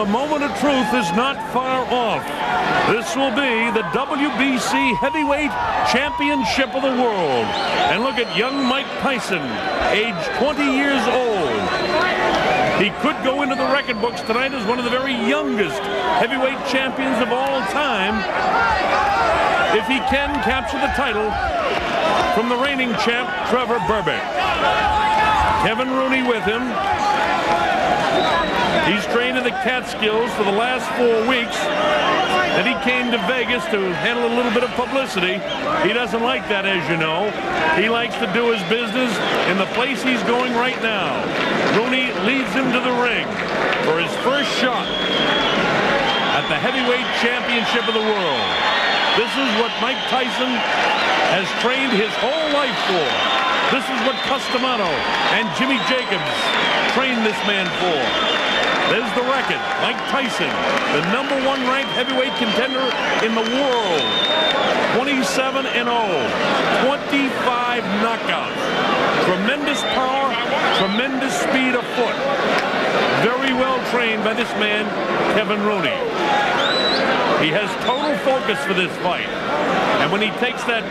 the moment of truth is not far off. This will be the WBC Heavyweight Championship of the World. And look at young Mike Tyson, age 20 years old. He could go into the record books tonight as one of the very youngest heavyweight champions of all time if he can capture the title from the reigning champ, Trevor Berbick. Kevin Rooney with him. He's trained in the Catskills for the last 4 weeks. And he came to Vegas to handle a little bit of publicity. He doesn't like that, as you know. He likes to do his business in the place he's going right now. Rooney leads him to the ring for his first shot at the heavyweight championship of the world. This is what Mike Tyson has trained his whole life for. This is what Customato and Jimmy Jacobs trained this man for. There's the record. Mike Tyson, the #1 ranked heavyweight contender in the world. 27-0, 25 knockouts. Tremendous power, tremendous speed of foot. Very well trained by this man, Kevin Rooney. He has total focus for this fight. And when he takes that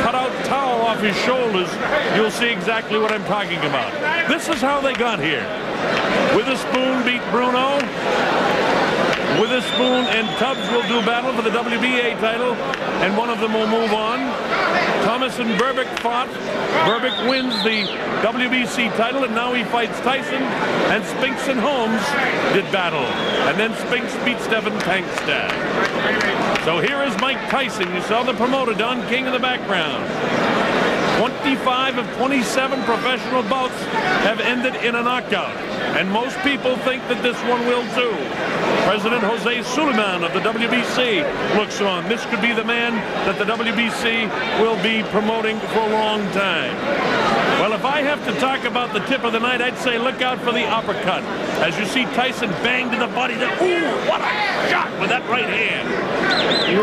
cutout towel off his shoulders, you'll see exactly what I'm talking about. This is how they got here. Witherspoon beat Bruno. Witherspoon and Tubbs will do battle for the WBA title, and one of them will move on. Thomas and Berbick fought. Berbick wins the WBC title, and now he fights Tyson. And Spinks and Holmes did battle. And then Spinks beat Stephen Tankstad. So here is Mike Tyson. You saw the promoter, Don King, in the background. 25 of 27 professional bouts have ended in a knockout. And most people think that this one will too. President Jose Suleiman of the WBC looks on. This could be the man that the WBC will be promoting for a long time. Well, if I have to talk about the tip of the night, I'd say look out for the uppercut. As you see Tyson bang to the body. Ooh, what a shot with that right hand.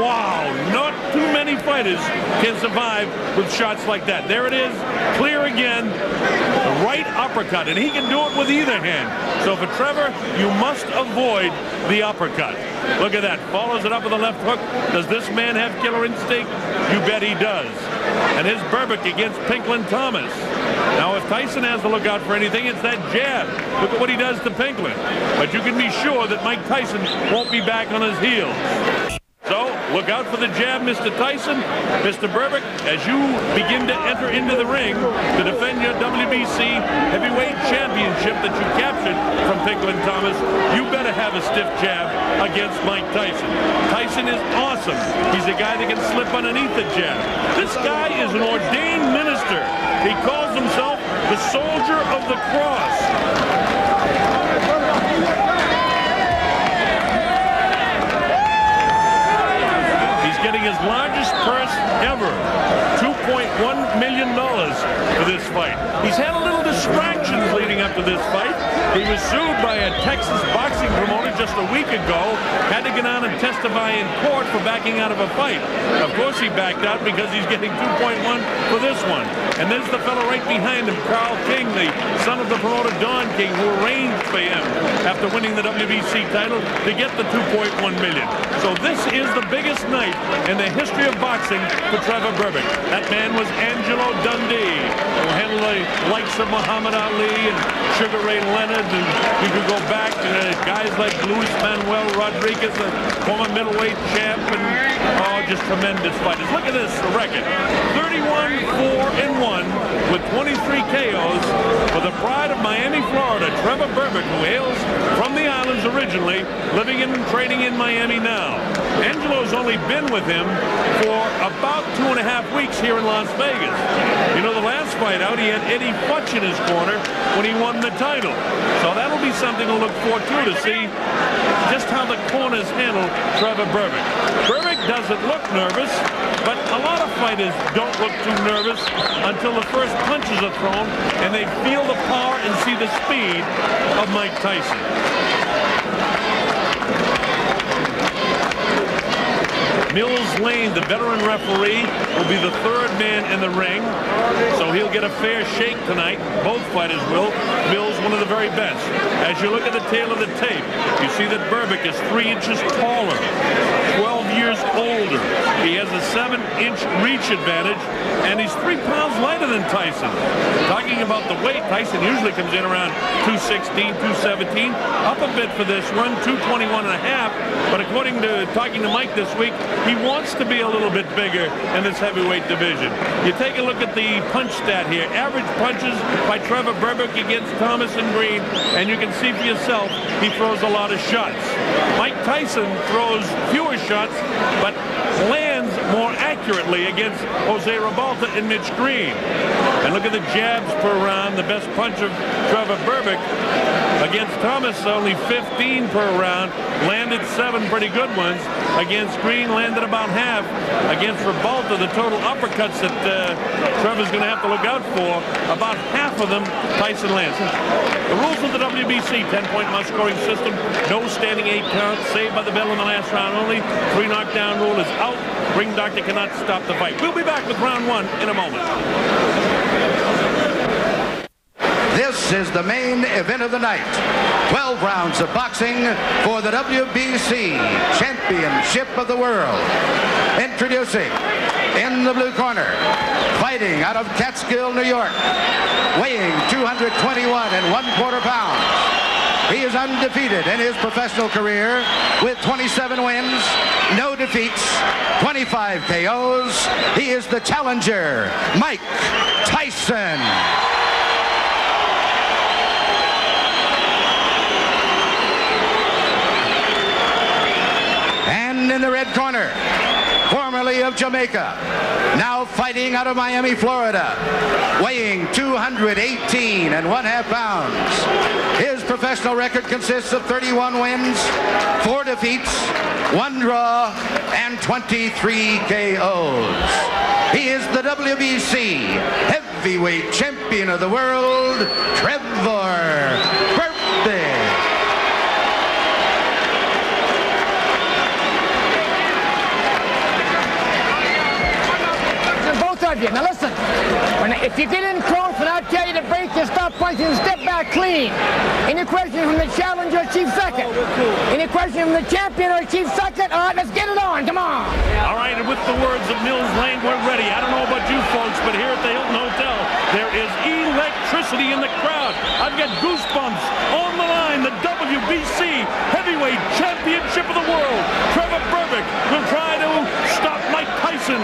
Wow, not too many fighters can survive with shots like that. There it is, clear again. The right uppercut, and he can do it with either hand. So for Trevor, you must avoid the uppercut. Look at that, follows it up with a left hook. Does this man have killer instinct? You bet he does. And here's Berbick against Pinklin Thomas. Now, if Tyson has to look out for anything, it's that jab. Look at what he does to Pinklin. But you can be sure that Mike Tyson won't be back on his heels. So, look out for the jab, Mr. Tyson. Mr. Berbick, as you begin to enter into the ring to defend your WBC heavyweight championship that you captured from Pinklin Thomas, you better have a stiff jab against Mike Tyson. Tyson is awesome. He's a guy that can slip underneath the jab. This guy is an ordained minister. He calls himself the Soldier of the Cross. Getting his largest purse ever, $2.1 million for this fight. He's had a little distractions leading up to this fight. He was sued by a Texas boxing promoter just a week ago, had to get on and testify in court for backing out of a fight. Of course he backed out because he's getting 2.1 for this one. And there's the fellow right behind him, Carl King, the son of the promoter Don King, who arranged for him after winning the WBC title to get the 2.1 million. So this is the biggest night in the history of boxing for Trevor Berbick. That man was Angelo Dundee, who handled the likes of Muhammad Ali and Sugar Ray Leonard, and you could go back to guys like Luis Manuel Rodriguez, the former middleweight champ, and just tremendous fighters. Look at this, the record. 31-4-1 with 23 KOs for the pride of Miami, Florida, Trevor Berbick, who hails from the islands originally, living and training in Miami now. Angelo's only been with him for about 2.5 weeks here in Las Vegas. You know, the last fight out, he had Eddie Futch in his corner when he won the title. So that'll be something to look forward to see just how the corners handle Trevor Berbick. Berbick doesn't look nervous, but a lot of fighters don't look too nervous until the first punches are thrown and they feel the power and see the speed of Mike Tyson. Mills Lane, the veteran referee, will be the third man in the ring, so he'll get a fair shake tonight. Both fighters will. Mills, one of the very best. As you look at the tail of the tape, you see that Berbick is 3 inches taller, 12 years older. He has a 7-inch reach advantage, and he's 3 pounds lighter than Tyson. Talking about the weight, Tyson usually comes in around 216, 217, up a bit for this one, 221 and a half, but according to talking to Mike this week, he wants to be a little bit bigger in this heavyweight division. You take a look at the punch stat here. Average punches by Trevor Berbick against Thomas and Green, and you can see for yourself, he throws a lot of shots. Mike Tyson throws fewer shots, but lands more accurately against Jose Ribalta and Mitch Green. And look at the jabs per round. The best punch of Trevor Berbick against Thomas, only 15 per round. Landed 7 pretty good ones. Against Green, landed about half. Against Ribalta, the total uppercuts that Trevor's going to have to look out for, about half of them Tyson lands. The rules of the WBC 10-point must scoring system. No standing 8 count. Saved by the bell in the last round only. 3 knockdown rule is out. Ring doctor cannot stop the fight. We'll be back with round 1 in a moment. This is the main event of the night. 12 rounds of boxing for the WBC Championship of the World. Introducing, in the blue corner, fighting out of Catskill, New York, weighing 221 1/4 pounds. He is undefeated in his professional career with 27 wins, no defeats, 25 KOs. He is the challenger, Mike Tyson. And in the red corner, formerly of Jamaica, now fighting out of Miami, Florida, weighing 218 1/2 pounds. His professional record consists of 31 wins, 4 defeats, 1 draw, and 23 KOs. He is the WBC heavyweight champion of the world, Trevor Berbick. Now listen, if you get in close and I tell you to break, you stop fighting and step back clean. Any question from the challenger or chief second? Any question from the champion or chief second? All right, let's get it on. Come on. All right, and with the words of Mills Lane, we're ready. I don't know about you folks, but here at the Hilton Hotel, there is electricity in the crowd. I've got goosebumps. On the line, the WBC Heavyweight Championship of the World. Trevor Berbick will try to stop Mike Tyson.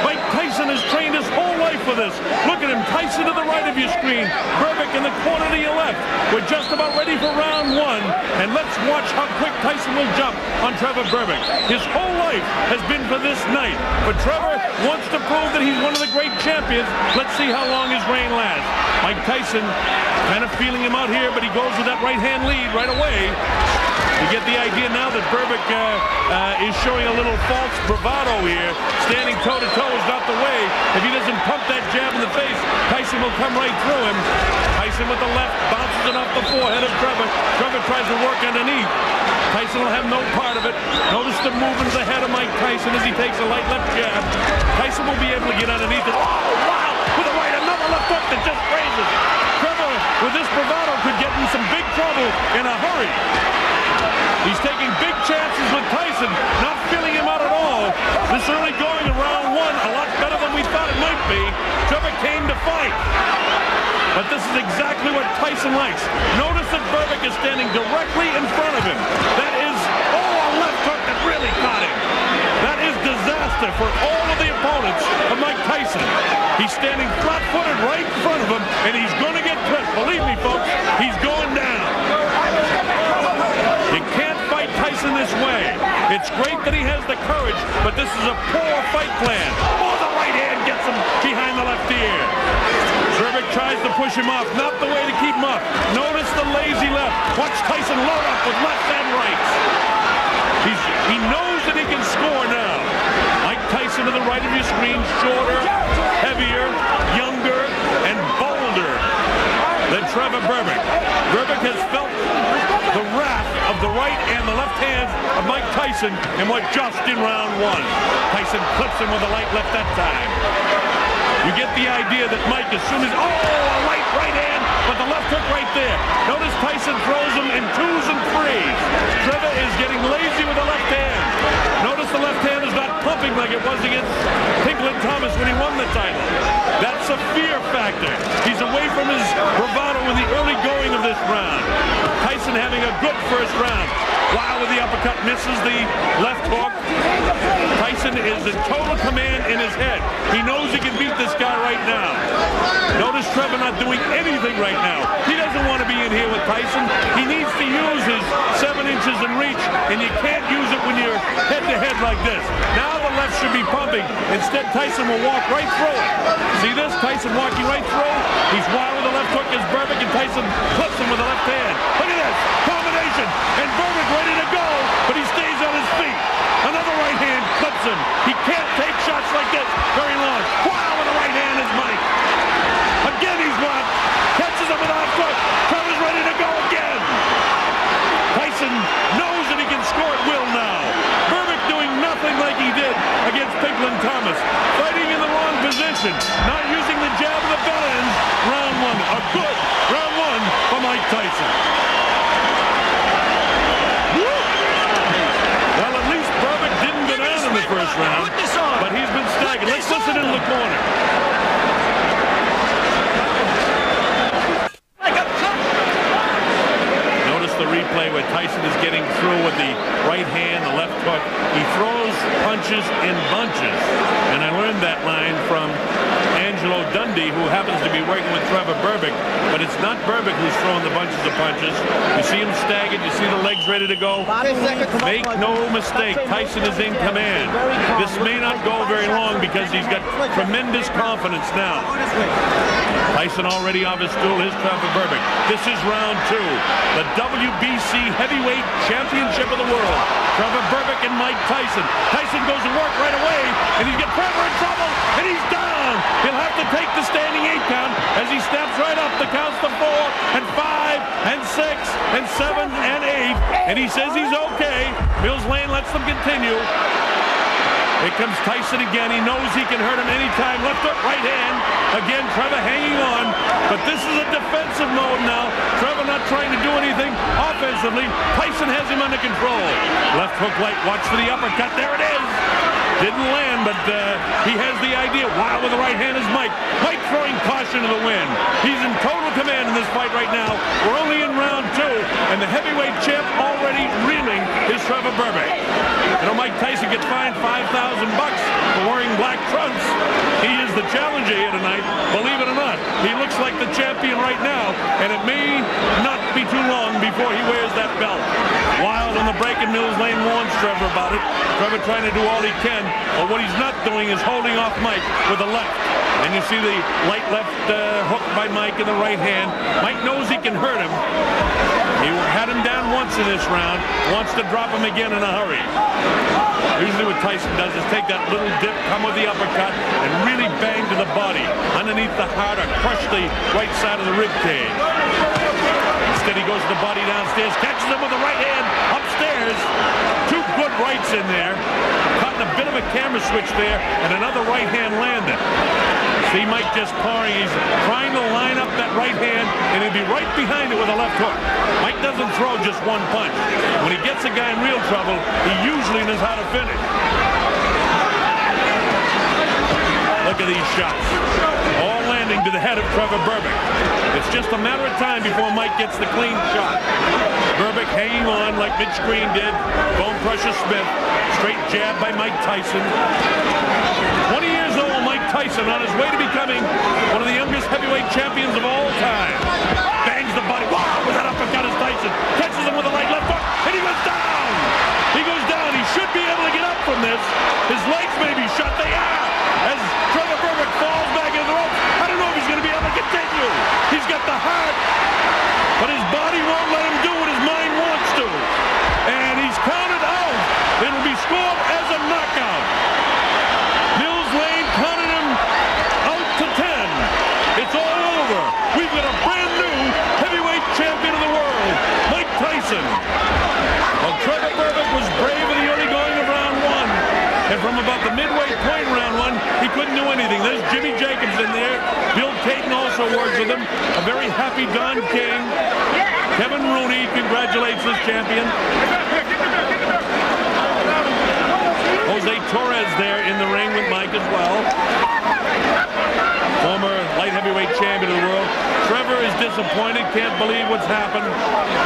Mike Tyson has trained his whole life for this. Look at him, Tyson to the right of your screen, Berbick in the corner to your left. We're just about ready for round 1, and let's watch how quick Tyson will jump on Trevor Berbick. His whole life has been for this night, but Trevor wants to prove that he's one of the great champions. Let's see how long his reign lasts. Mike Tyson kind of feeling him out here, but he goes with that right-hand lead right away. You get the idea now that Berbick is showing a little false bravado here. Standing toe-to-toe is not the way. If he doesn't pump that jab in the face, Tyson will come right through him. Tyson with the left bounces it off the forehead of Trevor. Trevor tries to work underneath. Tyson will have no part of it. Notice the movement of the head of Mike Tyson as he takes a light left jab. Tyson will be able to get underneath it. Oh, wow! With a right, another left hook that just raises. Trevor, with this bravado, could get in some big trouble in a hurry. He's taking big chances with Tyson, not feeling him out at all. This early going in round 1, a lot better than we thought it might be. Trevor came to fight. But this is exactly what Tyson likes. Notice that Berbick is standing directly in front of him. That is, a left hook that really caught him. That is disaster for all of the opponents of Mike Tyson. He's standing flat-footed right in front of him, and he's going to get clipped. Believe me, folks, he's going down. You can't fight Tyson this way. It's great that he has the courage, but this is a poor fight plan. Oh, the right hand gets him behind the left ear. Berbick tries to push him off. Not the way to keep him up. Notice the lazy left. Watch Tyson load up with left and rights. He knows that he can score now. Mike Tyson to the right of your screen, shorter, heavier, younger, and bolder than Trevor Berbick. Berbick has felt the wrath of of the right and the left hands of Mike Tyson in what just in round one. Tyson clips him with a light left that time. You get the idea that Mike, as soon as, a right hand, but the left hook right there. Notice Tyson throws him in 2s and 3s. Trevor is getting lazy with the left hand. Notice the left hand is not pumping like it was against Pinklin Thomas when he won the title. That's a fear factor. He's away from his bravado in the early going of this round. Tyson having a good first round. Wow, with the uppercut, misses the left hook. Tyson is in total command in his head. He knows he can beat this guy right now. Notice Trevor not doing anything right now. He doesn't want to be in here with Tyson. He needs to use his 7 inches in reach, and you can't use it when you're head-to-head like this. Now the left should be pumping. Instead, Tyson will walk right through it. See this? Tyson walking right through. He's wild with the left hook as Berbick, and Tyson clips him with the left hand. Look at this. Combination. And Berbick ready to go, but he stays on his feet. Another right hand clips him. He can't take shots like this very long. Wow, with the right hand is Mike. Again he's blocked. Catches him with a left hook. Trevor's ready to go again. Tyson knows that he can score at will now. Berbick doing nothing like he did against Pinklin Thomas. Fighting in the wrong position. Not using the jab of the bell ends. Round one. A good round one for Mike Tyson. Well, at least Berbick didn't go down in the first round, but he's been staggered. Let's listen into the corner. Notice the replay where Tyson is getting through with the right hand, the left hook. He throws punches in bunches, and I learned that line from Angelo Dundee, who happens to be working with Trevor Berbick, but it's not Berbick who's throwing the bunches of punches. You see him staggered, you see the legs ready to go. Make no mistake, Tyson is in command. This may not go very long because he's got tremendous confidence now. Tyson already off his stool. Here's Trevor Berbick. This is round 2. The WBC Heavyweight Championship of the World. Trevor Berbick and Mike Tyson. Tyson goes to work right away, and he's got Trevor in trouble, and he's down. He'll have to take the standing 8 count as he steps right up. The counts to 4 and 5 and 6 and 7 and 8, and he says he's okay. Mills Lane lets them continue. Here comes Tyson again. He knows he can hurt him anytime. Left hook, right hand. Again, Trevor hanging on. But this is a defensive mode now. Trevor not trying to do anything offensively. Tyson has him under control. Left hook light. Watch for the uppercut. There it is. Didn't land, but he has the idea. Wow, with the right hand is Mike. Mike throwing caution to the wind. He's in total command in this fight right now. We're only in round 2, and the heavyweight champ already reeling is Trevor Berbick. You know, Mike Tyson gets fined $5,000 for wearing black trunks. He is the challenger here tonight. Believe it or not, he looks like the champion right now, and it may not be too long before he wears that belt. Wild on the break, and Mills Lane warns Trevor about it. Trevor trying to do all he can, but what he's not doing is holding off Mike with the left. And you see the light left hook by Mike in the right hand. Mike knows he can hurt him. He had him down once in this round, wants to drop him again in a hurry. Usually what Tyson does is take that little dip, come with the uppercut, and really bang to the body, underneath the heart, or crush the right side of the rib cage. Instead he goes to the body downstairs, catches him with the right hand upstairs. 2 good rights in there. Caught in a bit of a camera switch there, and another right hand landed. See Mike just pouring. He's trying to line up that right hand, and he'll be right behind it with a left hook. Mike doesn't throw just one punch. When he gets a guy in real trouble, he usually knows how to finish. Look at these shots. All landing to the head of Trevor Berbick. It's just a matter of time before Mike gets the clean shot. Berbick hanging on like Mitch Green did. Bone Crusher Smith. Straight jab by Mike Tyson. 20 years old Mike Tyson on his way to becoming one of the youngest heavyweight champions of all time. Bangs the body. Wow, with that uppercut is Tyson. Catches him with a light left hook, and he goes down. He goes down. He should be able to get up from this. His legs may be shut. They are. As Trevor Berbick falls back in the ropes. I don't know if he's going to be able to continue. He's got the heart, but his body won't let him do what his mind wants to. And he's counted out. It'll be scored as a knockout. Mills Lane counted him out to 10. It's all over. We've got a brand new heavyweight champion of the world, Mike Tyson. at the midway point round one, he couldn't do anything. There's Jimmy Jacobs in there. Bill Caton also works with him. A very happy Don King. Kevin Rooney congratulates his champion. Jose Torres there in the ring with Mike as well. Former light heavyweight champion of the world. Trevor is disappointed, can't believe what's happened,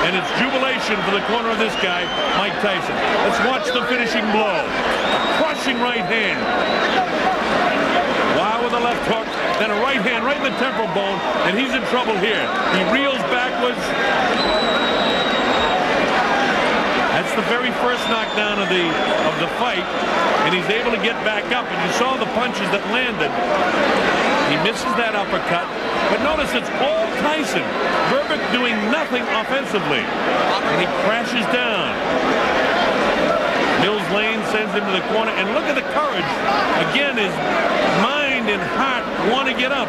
and it's jubilation for the corner of this guy, Mike Tyson. Let's watch the finishing blow. A crushing right hand. Wow, with a left hook, then a right hand right in the temporal bone, and he's in trouble here. He reels backwards. That's the very first knockdown of the fight, and he's able to get back up, and you saw the punches that landed. He misses that uppercut, but notice it's all Tyson. Berbick doing nothing offensively, and he crashes down. Mills Lane sends him to the corner, and look at the courage. Again, his mind and heart want to get up,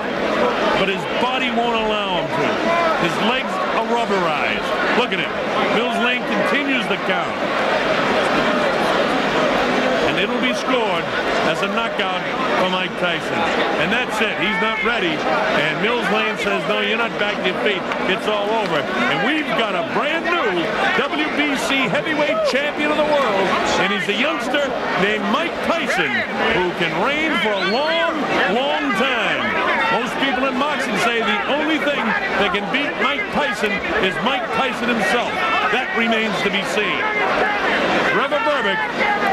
but his body won't allow him to. His legs are rubberized. Look at him. Mills Lane continues the count. And it'll be scored as a knockout for Mike Tyson. And that's it. He's not ready. And Mills Lane says, no, you're not back to your feet. It's all over. And we've got a brand new WBC heavyweight champion of the world. And he's a youngster named Mike Tyson, who can reign for a long, long time. Most people in boxing say the only thing that can beat Mike Tyson is Mike Tyson himself. That remains to be seen. Trevor Berbick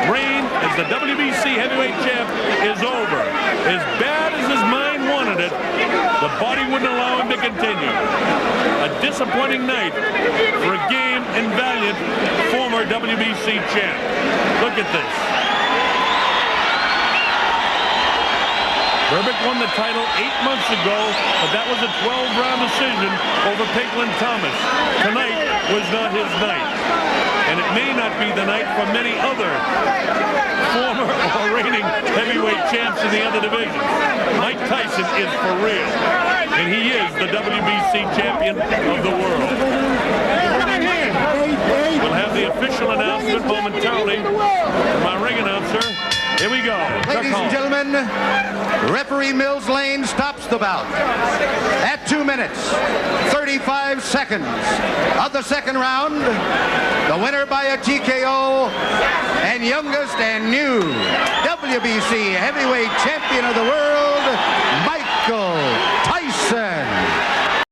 reign as the WBC heavyweight champ is over. As bad as his mind wanted it, the body wouldn't allow him to continue. A disappointing night for a game and valiant former WBC champ. Look at this. Berbick won the title 8 months ago, but that was a 12-round decision over Pigland Thomas. Tonight was not his night. And it may not be the night for many other former or reigning heavyweight champs in the other divisions. Mike Tyson is for real. And he is the WBC champion of the world. We'll have the official announcement momentarily from our ring announcer. Here we go. Ladies and gentlemen, referee Mills Lane stops the bout at 2 minutes, 35 seconds of the second round. The winner by a TKO and youngest and new WBC heavyweight champion of the world, Michael